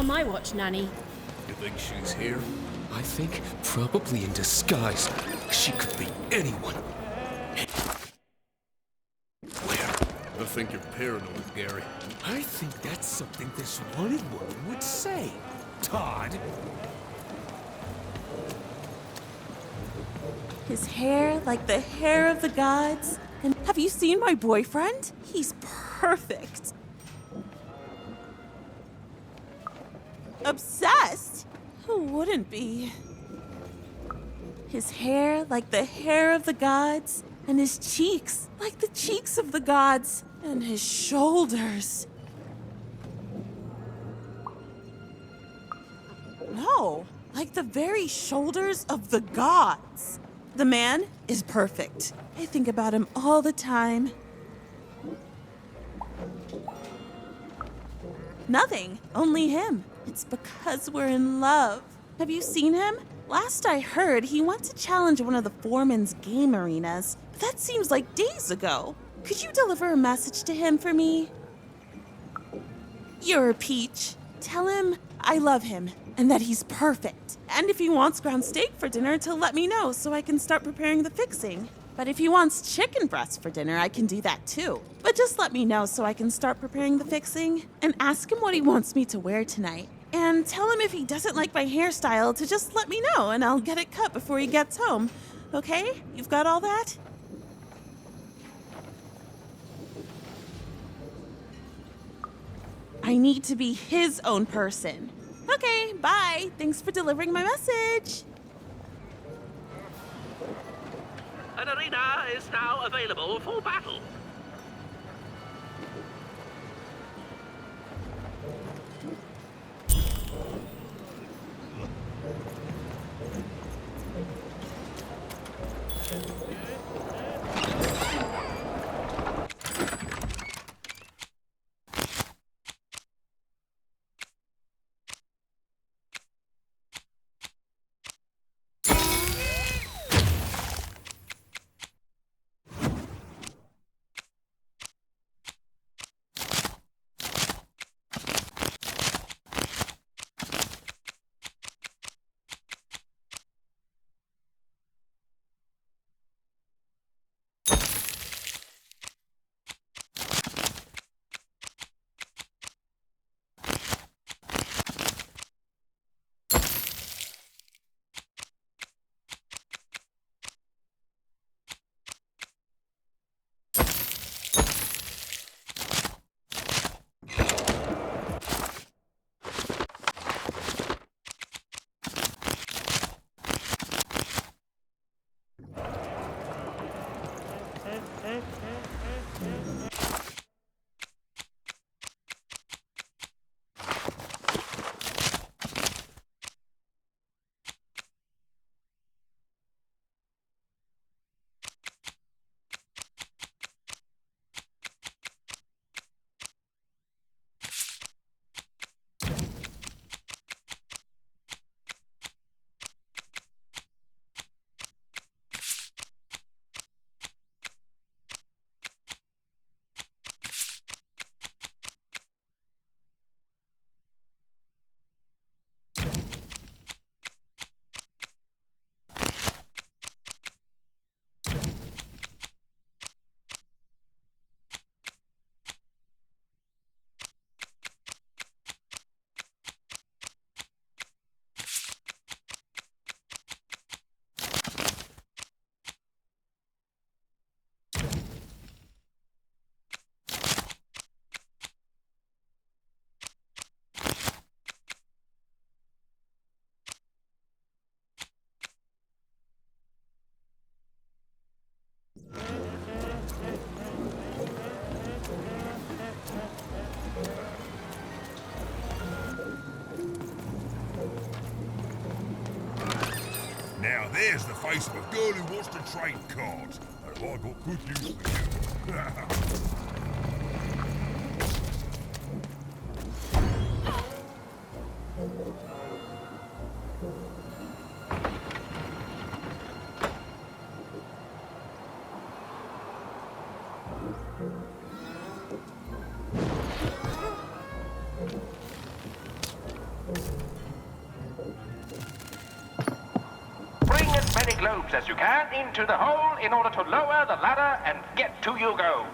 on my watch, Nanny. You think she's here? I think probably in disguise. She could be anyone. Where? I think you're paranoid, Gary. I think that's something this wanted woman would say. Todd. His hair like the hair of the gods. And have you seen my boyfriend? He's perfect. Obsessed? Who wouldn't be? His hair like the hair of the gods, and his cheeks like the cheeks of the gods, and his shoulders. No, like the very shoulders of the gods. The man is perfect. I think about him all the time. Nothing, only him. It's because we're in love. Have you seen him? Last I heard, he went to challenge one of the Foreman's game arenas, but that seems like days ago. Could you deliver a message to him for me? You're a peach. Tell him I love him and that he's perfect. And if he wants ground steak for dinner, to let me know so I can start preparing the fixing. But if he wants chicken breast for dinner, I can do that too. But just let me know so I can start preparing the fixing. And ask him what he wants me to wear tonight. And tell him if he doesn't like my hairstyle to just let me know and I'll get it cut before he gets home. Okay? You've got all that? I need to be his own person. Okay, bye. Thanks for delivering my message. An arena is now available for battle. Now there's the face of a girl who wants to trade cards. And I got good news for you. Bring as many globes as you can into the hole in order to lower the ladder and get to Hugo.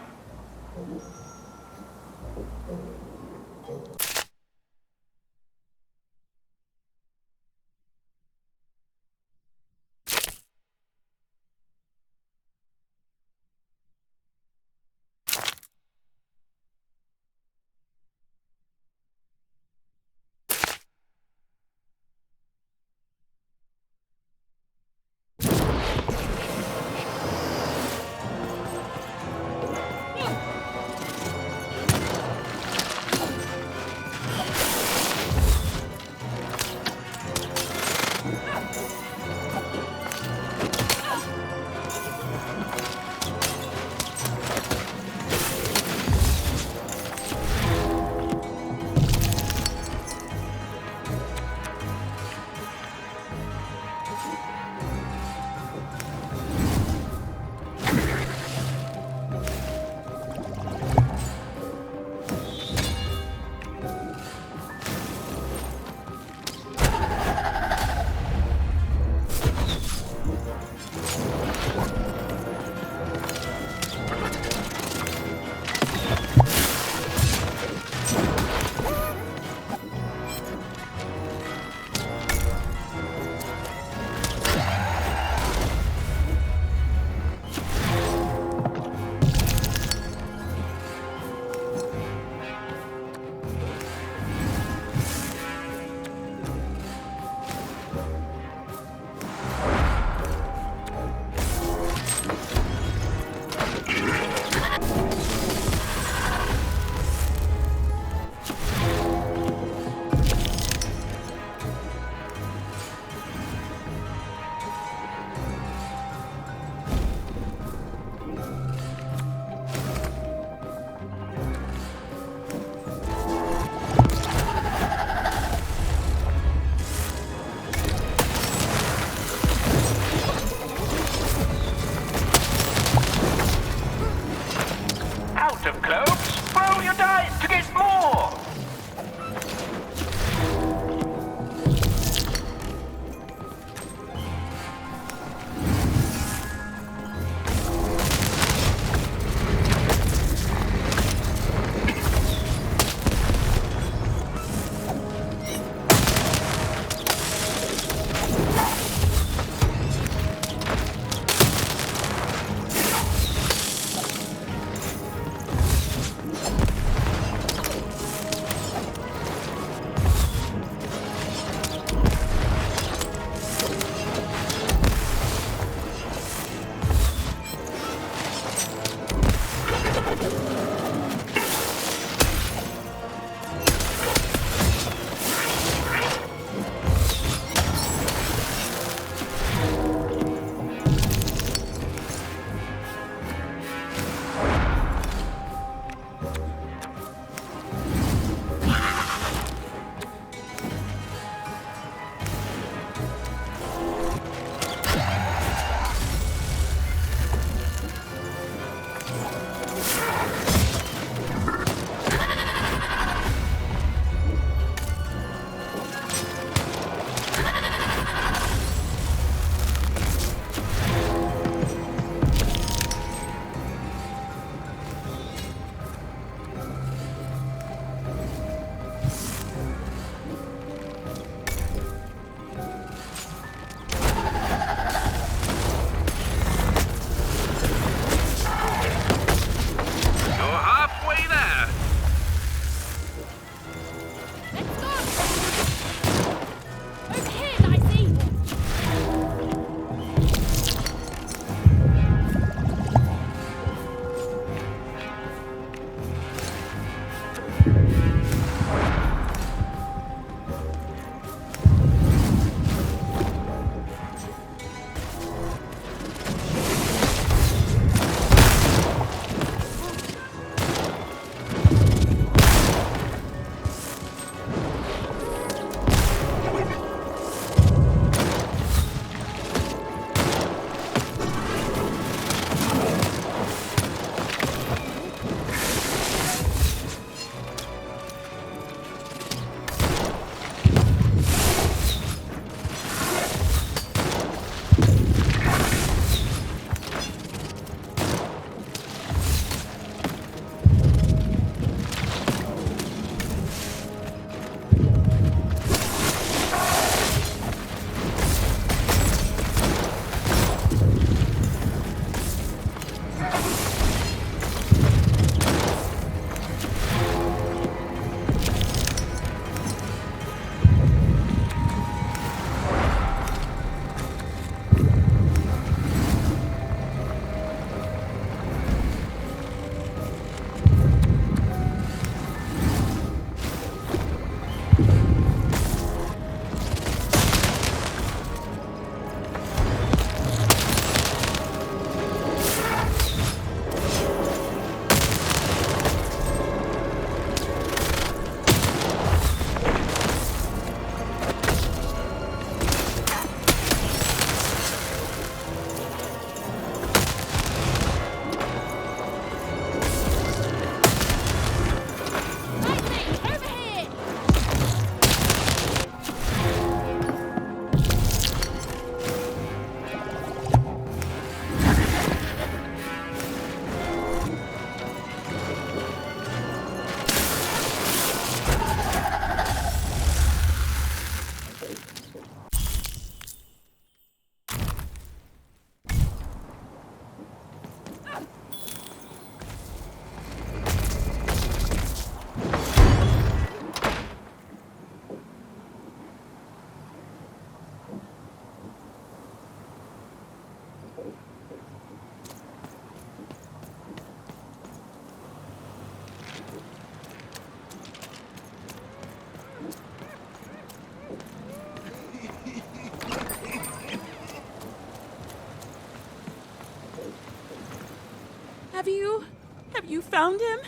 Have you found him?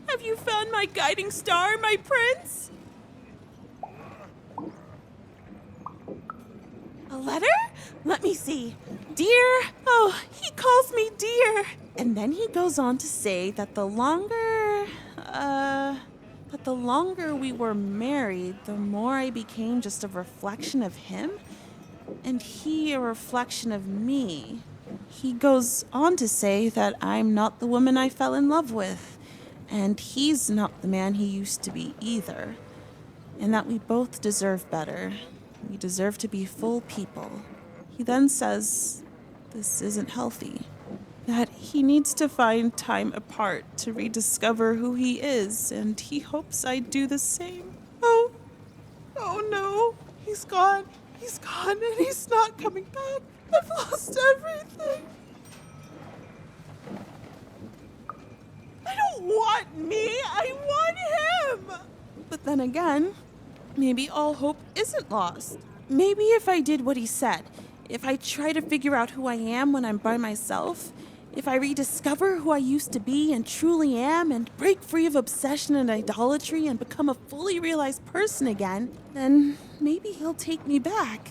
Have you found my guiding star, my prince? A letter? Let me see. Dear, oh, he calls me dear. And then he goes on to say that the longer we were married, the more I became just a reflection of him, and he a reflection of me. He goes on to say that I'm not the woman I fell in love with, and he's not the man he used to be either, and that we both deserve better. We deserve to be full people. He then says this isn't healthy, that he needs to find time apart to rediscover who he is, and he hopes I do the same. Oh no, he's gone, and he's not coming back. I've lost everything. I don't want me, I want him! But then again, maybe all hope isn't lost. Maybe if I did what he said, if I try to figure out who I am when I'm by myself, if I rediscover who I used to be and truly am and break free of obsession and idolatry and become a fully realized person again, then maybe he'll take me back.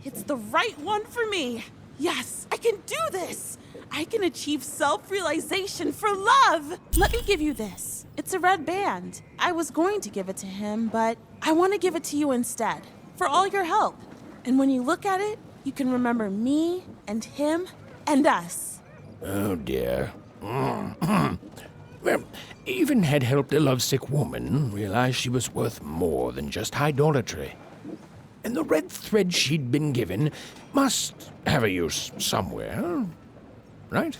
It's the right one for me. Yes, I can do this. I can achieve self-realization for love. Let me give you this. It's a red band. I was going to give it to him, but I want to give it to you instead, for all your help. And when you look at it, you can remember me and him and us. Oh, dear. Well, even had helped a lovesick woman realize she was worth more than just idolatry. And the red thread she'd been given must have a use somewhere, right?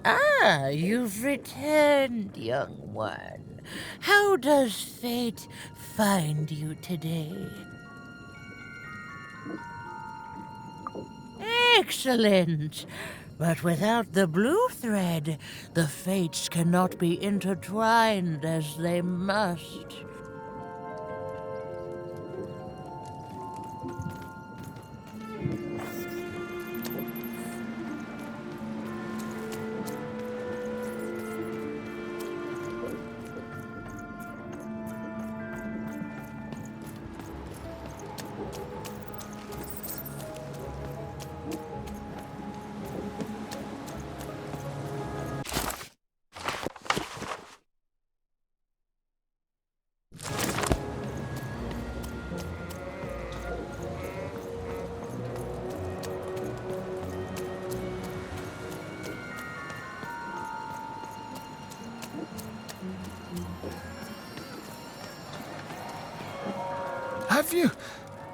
Ah, you've returned, young one. How does fate find you today? Excellent! But without the blue thread, the fates cannot be intertwined as they must.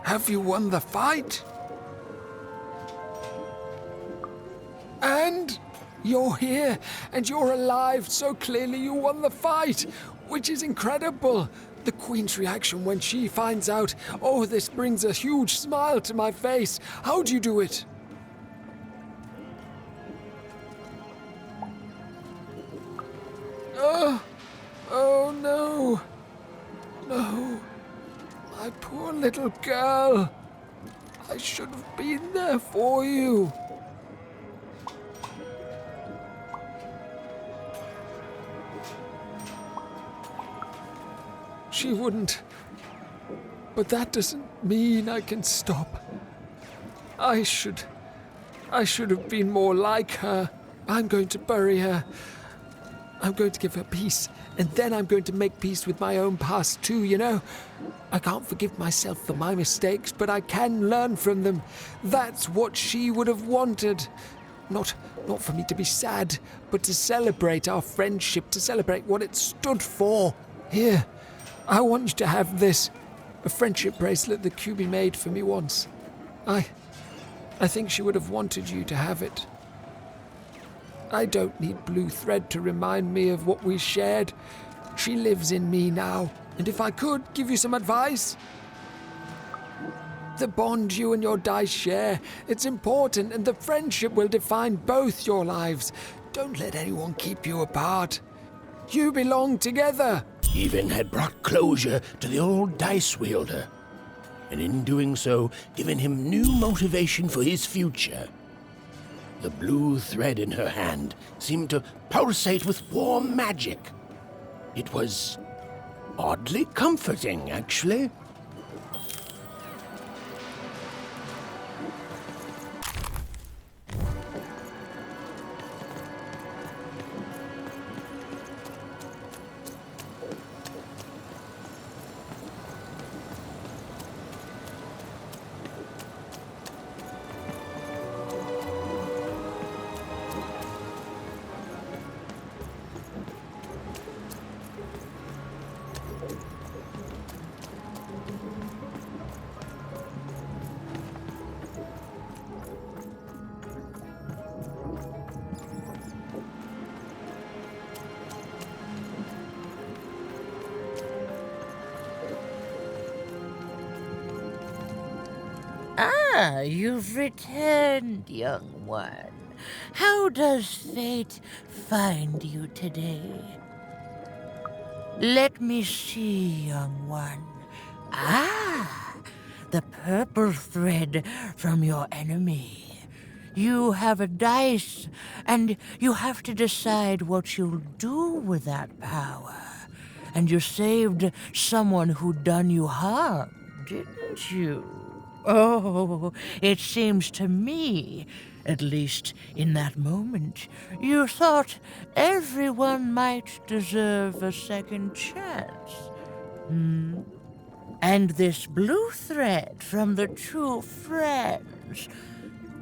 Have you won the fight? friend! You're here, and you're alive, so clearly you won the fight, which is incredible. The Queen's reaction when she finds out, oh, this brings a huge smile to my face. How'd you do it? Oh no. No. My poor little girl. I should have been there for you. She wouldn't. But that doesn't mean I can stop. I should have been more like her. I'm going to bury her. I'm going to give her peace, and then I'm going to make peace with my own past too, you know? I can't forgive myself for my mistakes, but I can learn from them. That's what she would have wanted. Not for me to be sad, but to celebrate our friendship, to celebrate what it stood for. Here, I want you to have this. A friendship bracelet that QB made for me once. I think she would have wanted you to have it. I don't need blue thread to remind me of what we shared. She lives in me now, and if I could give you some advice, the bond you and your dice share, it's important, and the friendship will define both your lives. Don't let anyone keep you apart. You belong together. Even had brought closure to the old dice wielder, and in doing so, given him new motivation for his future. The blue thread in her hand seemed to pulsate with warm magic. It was oddly comforting, actually. Ah, you've returned, young one. How does fate find you today? Let me see, young one. Ah, the purple thread from your enemy. You have a dice, and you have to decide what you'll do with that power. And you saved someone who'd done you harm, didn't you? Oh, it seems to me, at least in that moment, you thought everyone might deserve a second chance. And this blue thread from the two friends.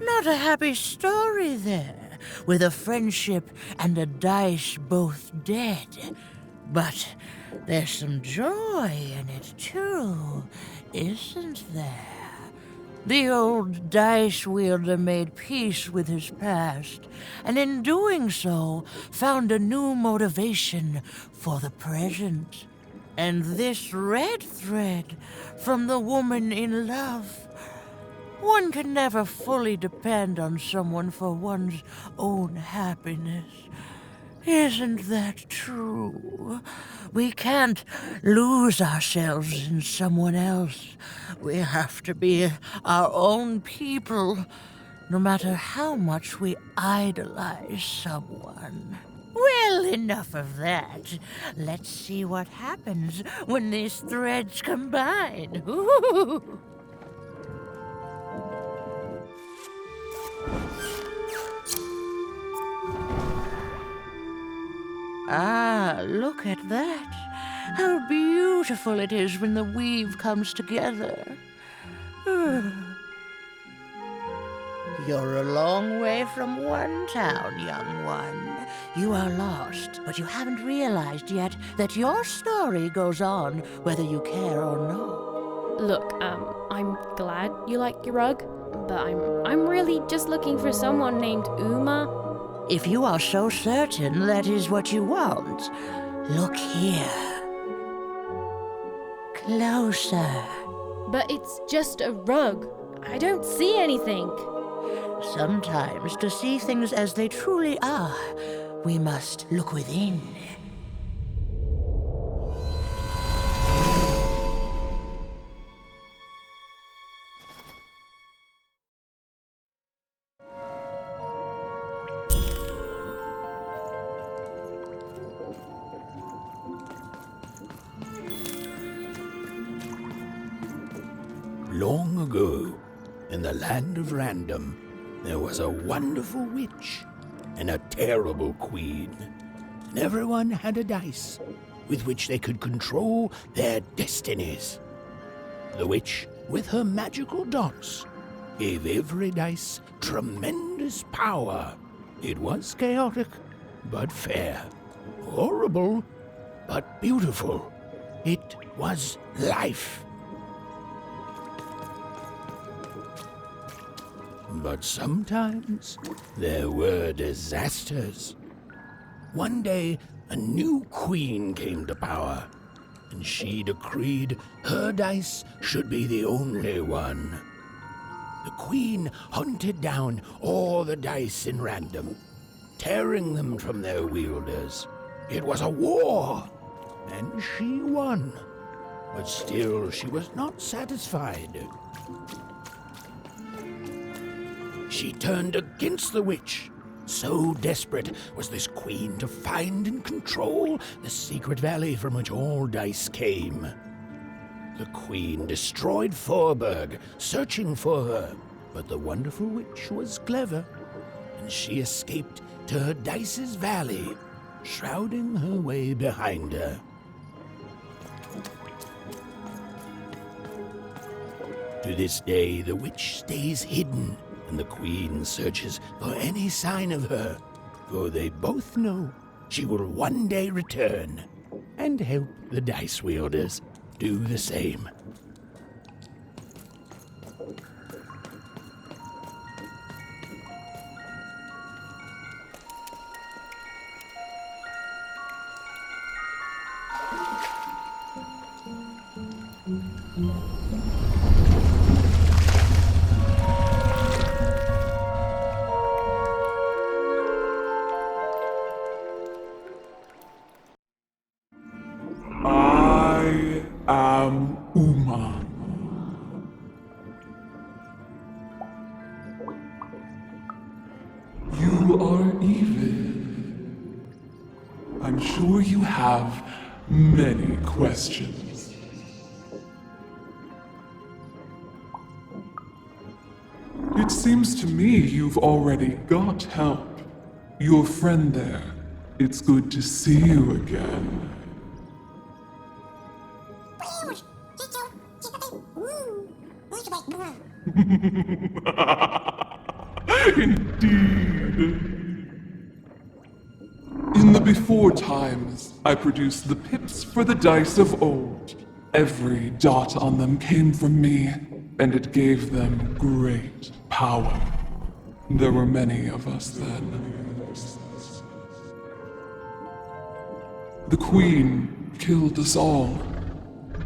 Not a happy story there, with a friendship and a dice both dead. But there's some joy in it, too, isn't there? The old dice wielder made peace with his past, and in doing so, found a new motivation for the present. And this red thread from the woman in love. One can never fully depend on someone for one's own happiness. Isn't that true? We can't lose ourselves in someone else. We have to be our own people, no matter how much we idolize someone. Well, enough of that. Let's see what happens when these threads combine. Ooh. Ah, look at that. How beautiful it is when the weave comes together. You're a long way from one town, young one. You are lost, but you haven't realized yet that your story goes on whether you care or not. Look, I'm glad you like your rug, but I'm really just looking for someone named Uma. If you are so certain that is what you want, look here. Closer. But it's just a rug. I don't see anything. Sometimes, to see things as they truly are, we must look within. Long ago, in the land of Random, there was a wonderful witch and a terrible queen. And everyone had a dice with which they could control their destinies. The witch, with her magical dots, gave every dice tremendous power. It was chaotic, but fair. Horrible, but beautiful. It was life. But sometimes there were disasters. One day, a new queen came to power, and she decreed her dice should be the only one. The queen hunted down all the dice in Random, tearing them from their wielders. It was a war, and she won. But still, she was not satisfied. She turned against the witch. So desperate was this queen to find and control the secret valley from which all dice came. The queen destroyed Forberg, searching for her, but the wonderful witch was clever, and she escaped to her dice's valley, shrouding her way behind her. To this day, the witch stays hidden, and the queen searches for any sign of her, for they both know she will one day return and help the dice wielders do the same. I am Uma. You are evil. I'm sure you have many questions. It seems to me you've already got help. Your friend there. It's good to see you again. Indeed. In the before times, I produced the pips for the dice of old. Every dot on them came from me, and it gave them great power. There were many of us then. The Queen killed us all.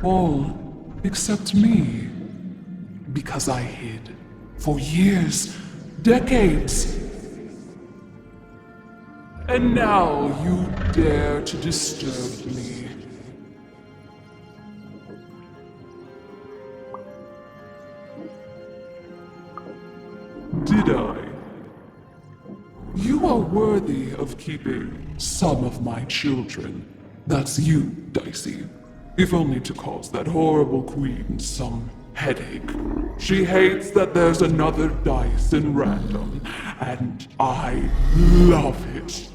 All except me. Because I hid. For years, decades. And now you dare to disturb me. Did I? You are worthy of keeping some of my children. That's you, Dicey. If only to cause that horrible queen some headache. She hates that there's another dice in Random, and I love it.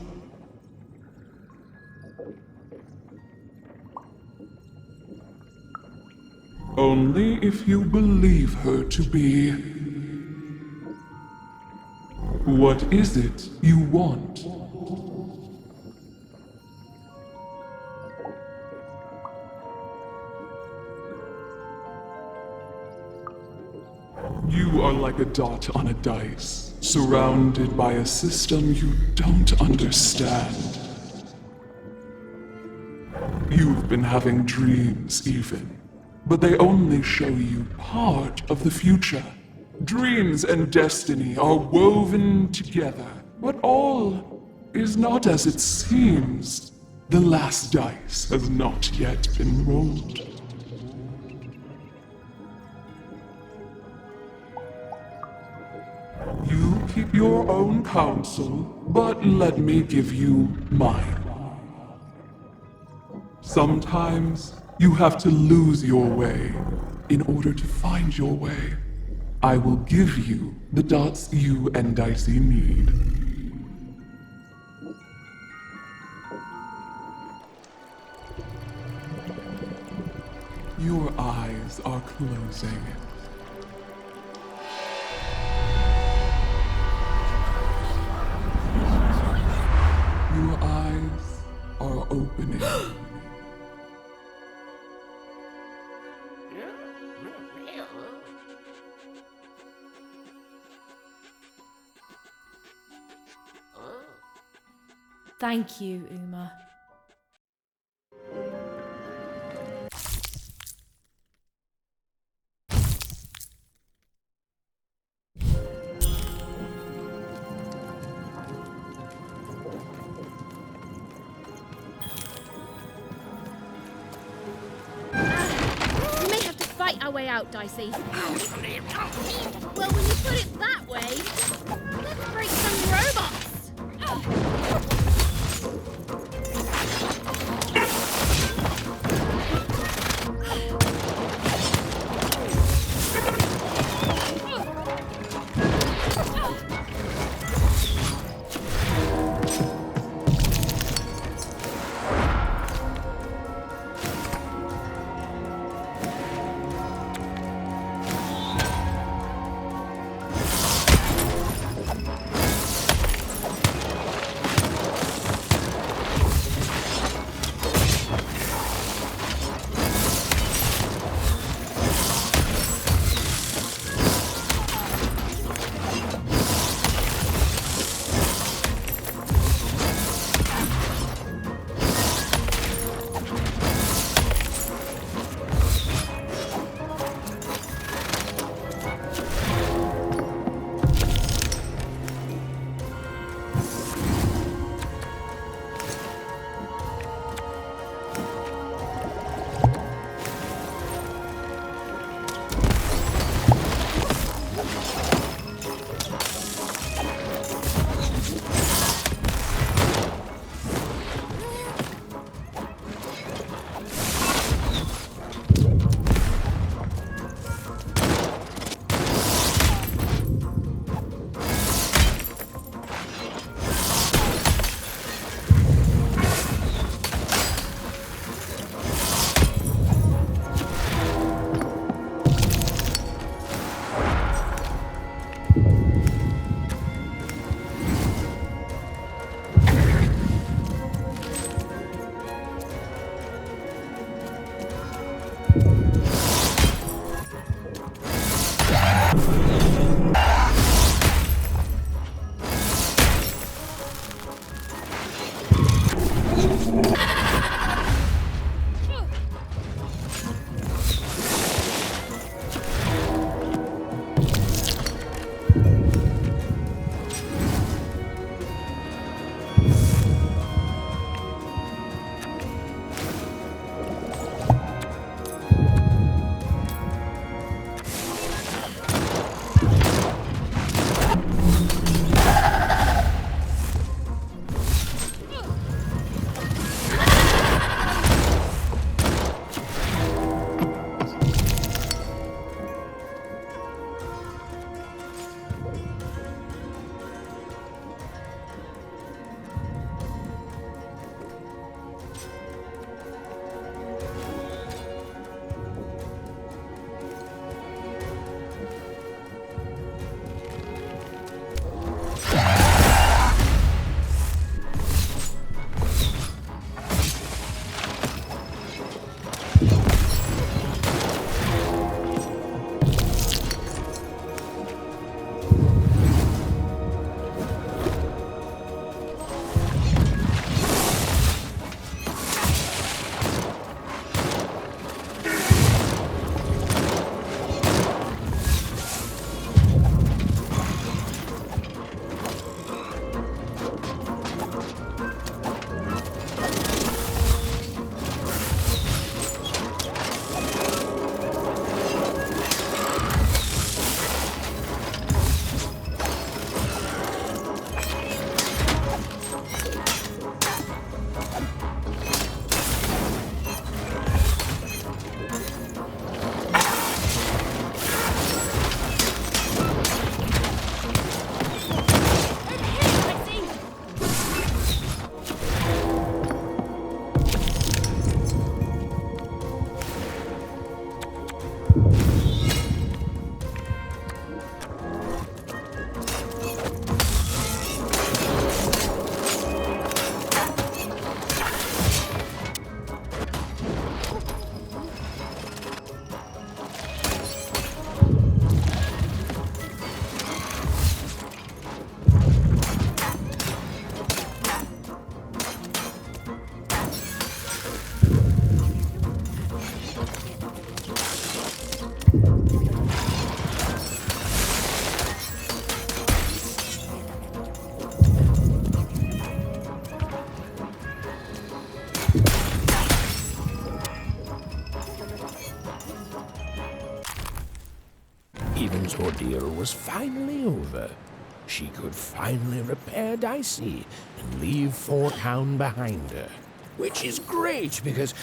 Only if you believe her to be. What is it you want? You are like a dot on a dice, surrounded by a system you don't understand. You've been having dreams, even, but they only show you part of the future. Dreams and destiny are woven together, but all is not as it seems. The last dice has not yet been rolled. You keep your own counsel, but let me give you mine. Sometimes you have to lose your way in order to find your way. I will give you the dots you and Dicey need. Your eyes are closing. Your eyes are opening. Thank you, Uma. We may have to fight our way out, Dicey. Well, when you put it that way, let's break some robots. ordeal was finally over. She could finally repair Dicey and leave Four Town behind her. Which is great because,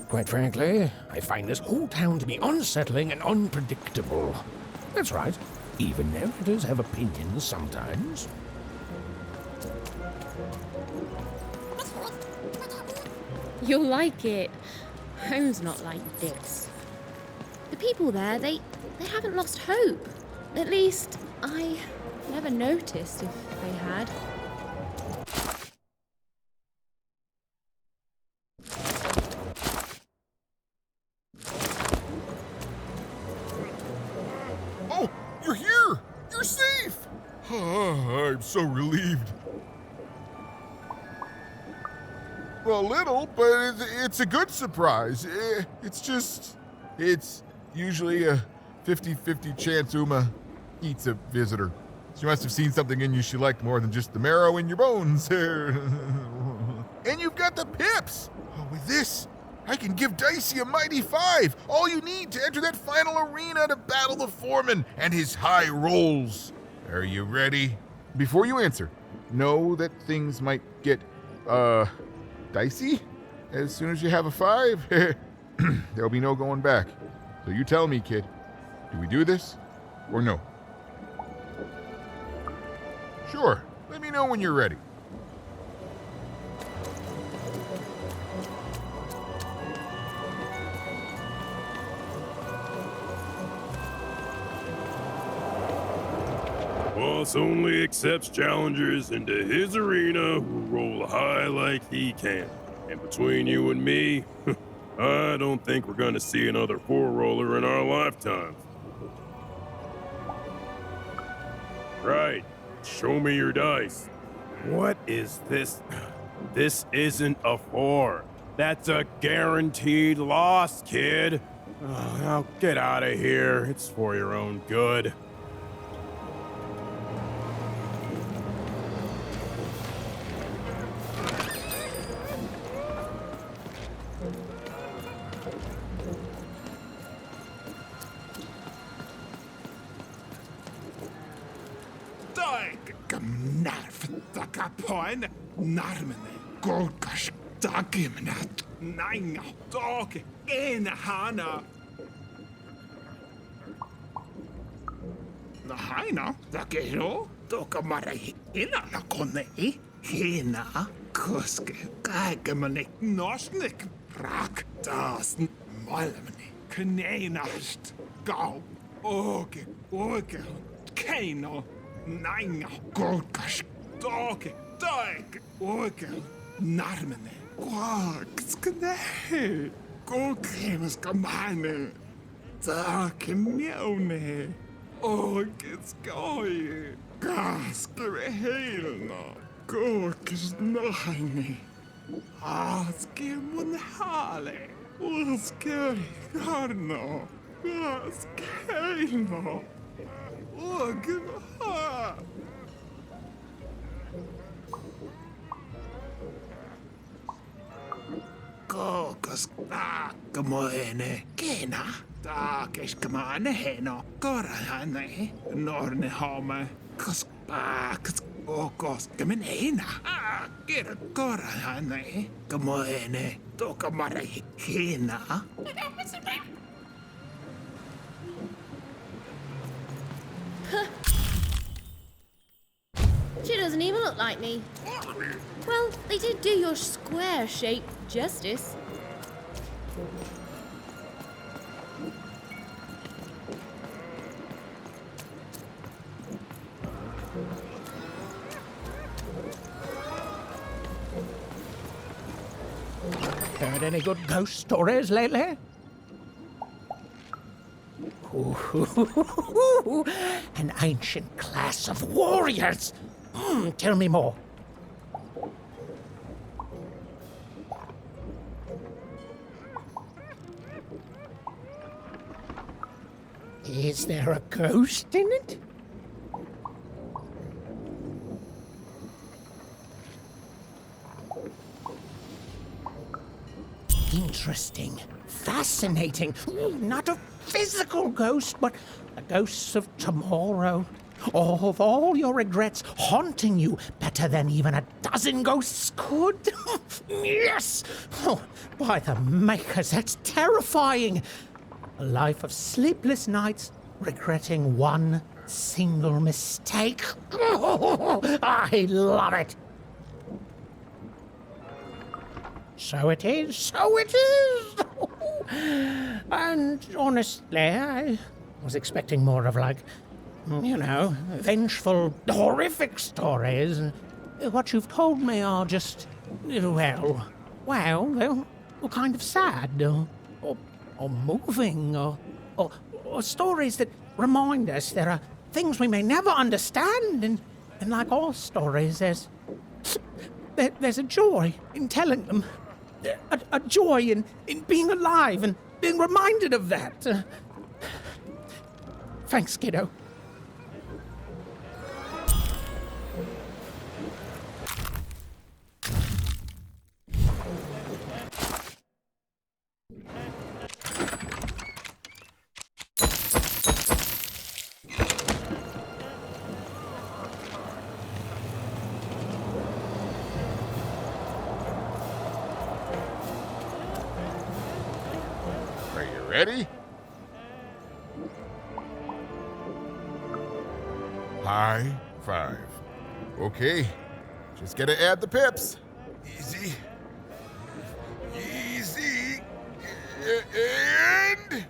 quite frankly, I find this whole town to be unsettling and unpredictable. That's right, even narrators have opinions sometimes. You'll like it. Home's not like this. The people there, they haven't lost hope. At least, I never noticed if they had. Oh, you're here! You're safe! I'm so relieved. Well, a little, but it's a good surprise. It's usually a 50-50 chance Uma eats a visitor. She must have seen something in you she liked more than just the marrow in your bones. And you've got the pips! Oh, with this, I can give Dicey a mighty 5. All you need to enter that final arena to battle the foreman and his high rolls. Are you ready? Before you answer, know that things might get, dicey as soon as you have a 5. There'll be no going back. So you tell me, kid. Do we do this or no? Sure. Let me know when you're ready. Boss only accepts challengers into his arena who roll high like he can. And between you and me, I don't think we're gonna see another 4-roller in our lifetime. Right. Show me your dice. What is this? This isn't a 4. That's a guaranteed loss, kid. Oh, now get out of here. It's for your own good. Point narmene golkash dagimnat nanga dog in hana. The hina the gero doka mara hina la kone hina kuske kagamanik nosnik rak das malmene kneinast go oge kano nanga golkash dog dog oge narmene skne golkemas kamane Takemione. Orkets goje. Gaskere helna. Gorkes nahine. Aske munhale. Orske garno. Gaskelno. Orgen ha. Kokas kamoene kena taakes kamane heno korahane norne home kas paaks okos kamenena kira korahane kamoene to kamare kena. She doesn't even look like me. Well, they did do your square shape justice. Heard any good ghost stories lately? Ooh, an ancient class of warriors. Tell me more. Is there a ghost in it? Interesting. Fascinating. Not a physical ghost, but the ghosts of tomorrow. Of all your regrets haunting you better than even a dozen ghosts could. Yes! Oh, by the makers, that's terrifying. A life of sleepless nights, regretting one single mistake. Oh, I love it. So it is, so it is. And honestly, I was expecting more of like, you know, vengeful, horrific stories. What you've told me are just, well, they're kind of sad, or moving, or stories that remind us there are things we may never understand, and like all stories, there's a joy in telling them, a joy in being alive and being reminded of that. Thanks, kiddo. Are you ready? High five. Okay, just gotta add the pips. Easy. Easy. And...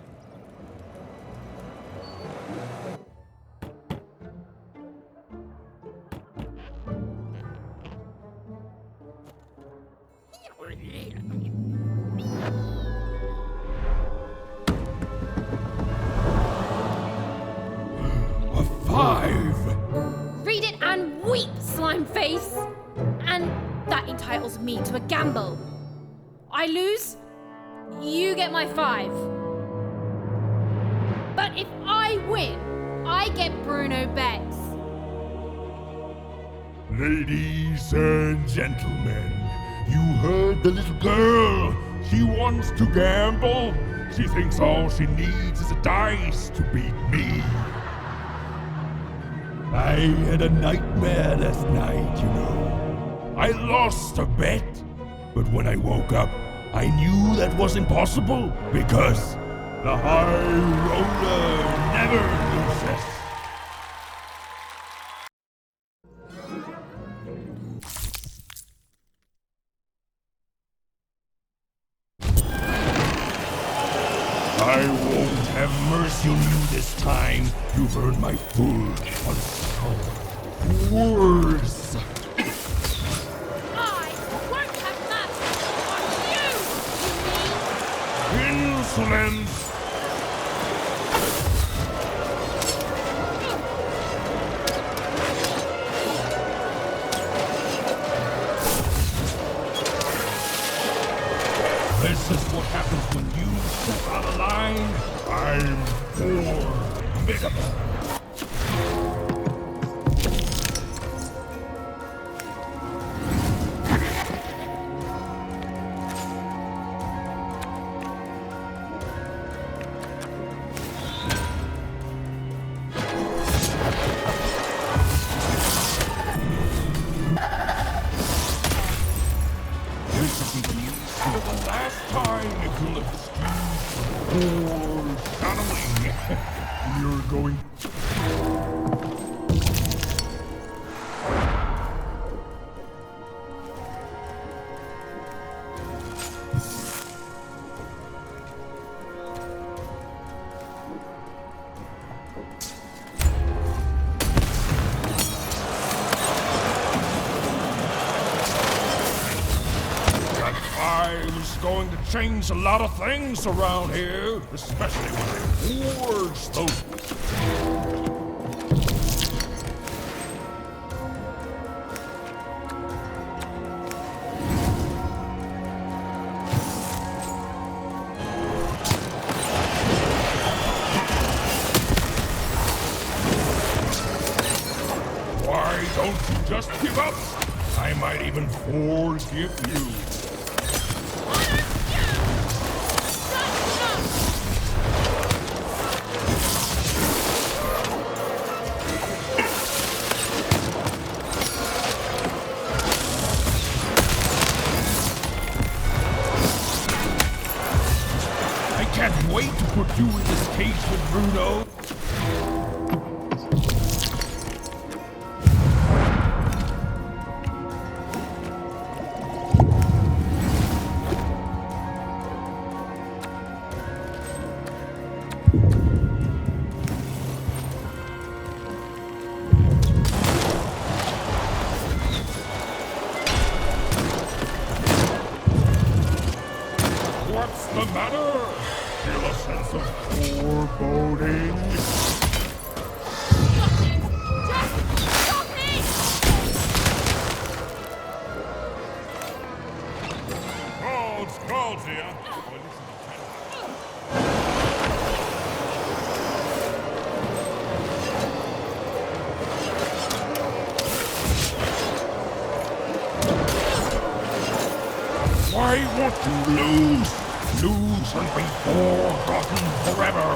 A 5! Read it and weep, slime face! And that entitles me to a gamble. I lose, you get my 5. But if I win, I get Bruno Betts. Ladies and gentlemen, you heard the little girl. She wants to gamble. She thinks all she needs is a dice to beat me. I had a nightmare last night, you know. I lost a bet, but when I woke up, I knew that was impossible because the high roller never loses. I won't have mercy on you this time. You've earned my full words. I won't have mercy on you, Insolence! This is what happens when you step out of line. I'm formidable. This will be the last time if you let the streets foreshadowing. You're going. Going to change a lot of things around here, especially when it wards those. Why don't you just give up? I might even forgive you. You in this cage with Bruno? What's the matter? Feel a sense of foreboding? Crowds here. Why won't you lose? Lose and be forgotten forever!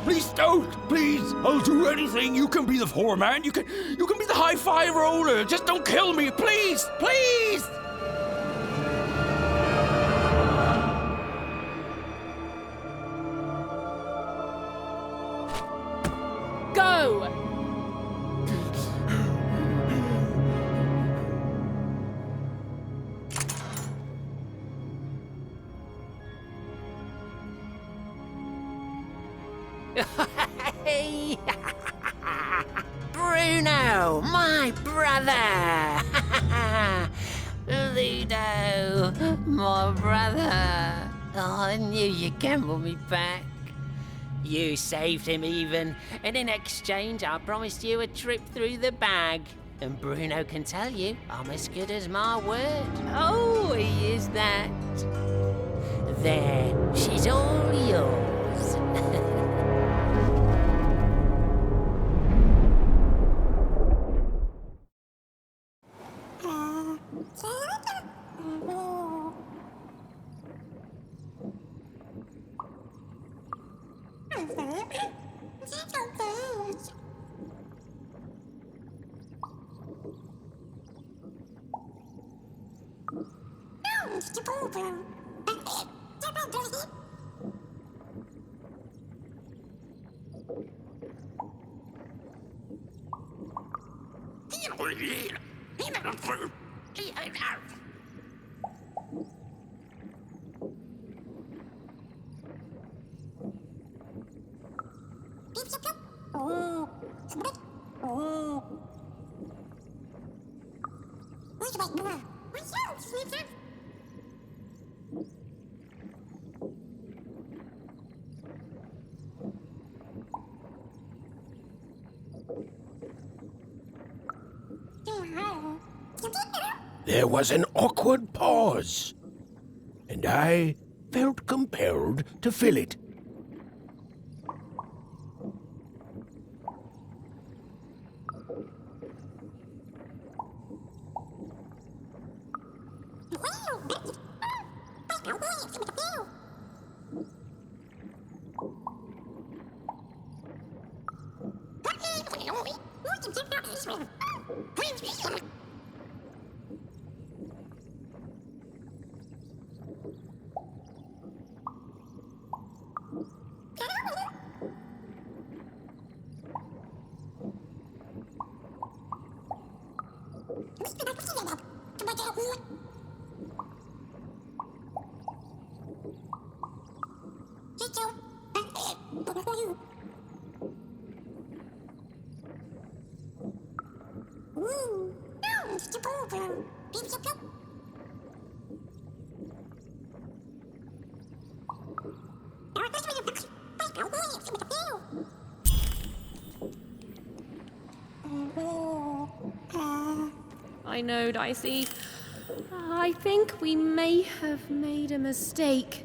Please don't! Please! I'll do anything. You can be the foreman. You can be the high-five roller. Just don't kill me, please! Please! Go! Bruno, my brother! Ludo, my brother! Oh, I knew you'd gamble me back. You saved him even, and in exchange I promised you a trip through the bag. And Bruno can tell you I'm as good as my word. Oh, he is that. There, she's all yours. There was an awkward pause, and I felt compelled to fill it. I know, Dicey. I think we may have made a mistake.